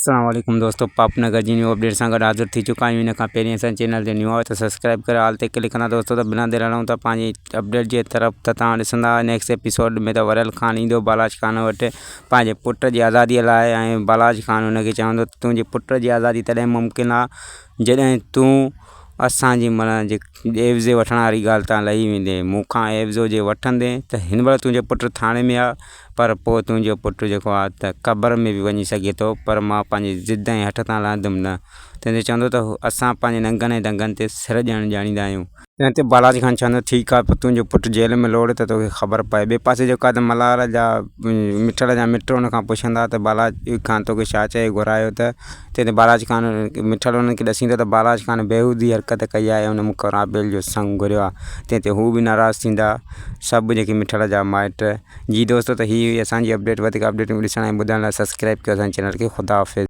अस्सलाम वालेकुम दोस्तों, पापनगर जी न्यू अपडेट सां गॾु हाज़िर थी चुका आहियूं। इन खां पहिरीं असांजे चैनल ते न्यू आहे त सब्सक्राइब करे ऑल ते क्लिक कंदा दोस्तों। त बिना देरि हलूं था पंहिंजी अपडेट जे तरफ़। त तव्हां ॾिसंदा नेक्स्ट एपिसोड में त वरियल ख़ान ईंदो बालाज ख़ान वटि पंहिंजे पुट जी आज़ादीअ लाइ, ऐं बालाज ख़ान हुनखे चवंदो त तुंहिंजे पुट जी आज़ादी तॾहिं मुमकिन आहे जॾहिं तूं असांजी माना जे एवज़े वठण वारी ॻाल्हि तां लही वेंदे। मूंखां एवज़ो जे वठंदे त हिन महिल तुंहिंजो पुटु थाणे में आहे, पर पोइ तुंहिंजो पुटु जेको आहे त क़बर में बि वञी सघे थो, पर मां पंहिंजी ज़िद ऐं हठ तां लहंदुमि न। तंहिंजो चवंदो त असां पंहिंजे नंगनि ऐं दंगनि ते सिर ॾियणु ॼाणींदा आहियूं। तंहिं ते बालाजी ख़ान चवंदो ठीकु आहे, पोइ तुंहिंजो पुटु जेल में लोड़ त तोखे ख़बर पए। ॿिए पासे जेको आहे त मल्हार जा मिठड़ जा मिट हुन खां पुछंदा त बालाजी ख़ान तोखे छा चई घुरायो त। तंहिं ते बालाजी ख़ान मिठड़ हुननि खे ॾसींदो त बालाजी ख़ान बेहूदी हरकत कई आहे, हुन मूंखां राबेल जो संग घुरियो आहे। तंहिं ते हू बि नाराज़ थींदा सभु जेके मिठड़ जा माइट। जी दोस्तों, त हीअ हुई असांजी अपडेट। वधीक अपडेट ॾिसण ऐं ॿुधण लाइ सब्सक्राइब कयो असांजे चैनल खे। ख़ुदा हाफ़िज़।